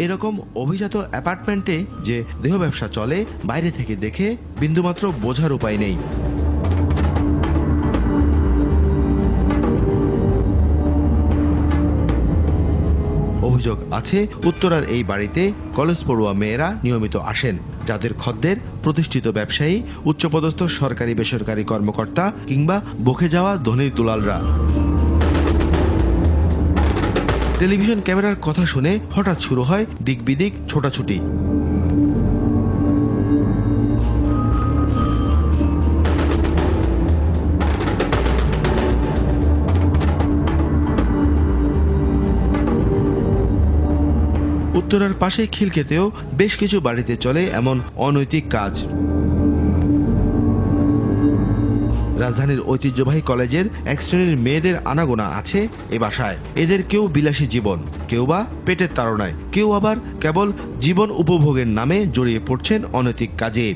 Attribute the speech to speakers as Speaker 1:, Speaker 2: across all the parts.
Speaker 1: এরকম অভিজাত অ্যাপার্টমেন্টে যে দেহ ব্যবসা চলে বাইরে থেকে দেখে বিন্দুমাত্র বোঝার উপায় নেই। অভিযোগ আছে উত্তরার এই বাড়িতে কলেজ পড়ুয়া মেয়েরা নিয়মিত আসেন, যাদের খদ্দের প্রতিষ্ঠিত ব্যবসায়ী, উচ্চপদস্থ সরকারি বেসরকারি কর্মকর্তা কিংবা বকে যাওয়া ধনীর দুলালরা। টেলিভিশন ক্যামেরার কথা শুনে হঠাৎ শুরু হয় দিকবিদিক ছোটাছুটি। উত্তরার পাশে খিলক্ষেতেও বেশ কিছু বাড়িতে চলে এমন অনৈতিক কাজ। রাজধানীর ঐতিহ্যবাহী কলেজের এক শ্রেণীর মেয়েদের আনাগোনা আছে এ বাসায়। এদের কেউ বিলাসী জীবন, কেউ বা পেটের তাড়নায়, কেউ আবার কেবল জীবন উপভোগের নামে জড়িয়ে পড়ছেন অনৈতিক কাজে।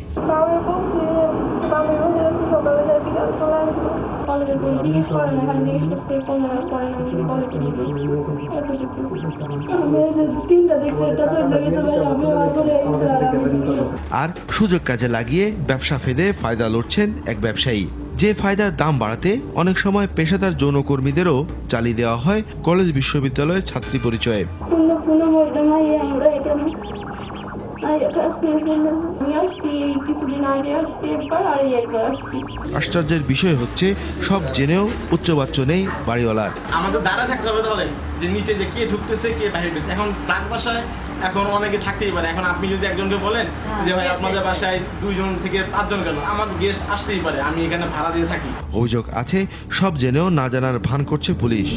Speaker 1: আর সুযোগ কাজে লাগিয়ে ব্যবসা ফেদে ফায়দা লুটছেন এক ব্যবসায়ী। যে ফায়দার দাম বাড়াতে অনেক সময় পেশাদার যৌনকর্মীদেরও চালিয়ে দেওয়া হয় কলেজ বিশ্ববিদ্যালয়ের ছাত্রী পরিচয়ে। আশ্চর্যের বিষয় হচ্ছে সব জেনেও উচ্চবাচ্য নেই বাড়িওয়ালার।
Speaker 2: আমাদের দাঁড়া থাকতে হবে তাহলে যে নিচে যে কে ঢুকতেছে কে বাইরে ঢুকতেছে। এখন ট্রাক বাসায় এখন অনেকে থাকতেই পারে। এখন আপনি যদি একজনকে বলেন যে ভাই আপনাদের বাসায় 2 জন থেকে 5 জন কেন, আমার গেস্ট আসতেই পারে, আমি এখানে ভাড়া দিয়ে থাকি।
Speaker 1: অভিযোগ আছে সব জেনেও না জানার ভান করছে পুলিশ।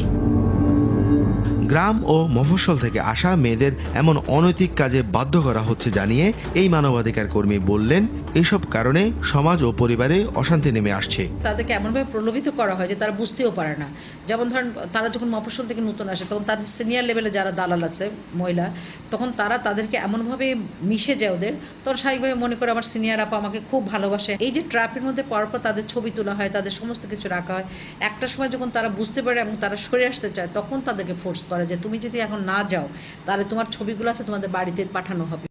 Speaker 1: গ্রাম ও মফস্বল থেকে আসা মেয়েদের এমন অনৈতিক কাজে বাধ্য করা হচ্ছে জানিয়ে এই মানবাধিকার কর্মী বললেন, এসব কারণে সমাজ ও পরিবারে অশান্তি নেমে আসছে।
Speaker 3: তাদেরকে এমনভাবে প্রলোভিত করা হয় যে তারা বুঝতেও পারে না। যেমন ধরেন তারা যখন মফস্বল থেকে নতুন আসে তখন তাদের সিনিয়র লেভেলে যারা দালাল আছে মহিলা, তখন তারা তাদেরকে এমনভাবে মিশে যায় ওদের, তখন স্বাভাবিকভাবে মনে করে আমার সিনিয়র আপা আমাকে খুব ভালোবাসে। এই যে ট্র্যাপের মধ্যে পড়ার পর তাদের ছবি তোলা হয়, তাদের সমস্ত কিছু রাখা হয়। একটা সময় যখন তারা বুঝতে পারে এবং তারা সরে আসতে চায় তখন তাদেরকে ফোর্স করে যে তুমি যদি এখন না যাও তাহলে তোমার ছবিগুলো আছে তোমাদের বাড়িতে পাঠানো হবে।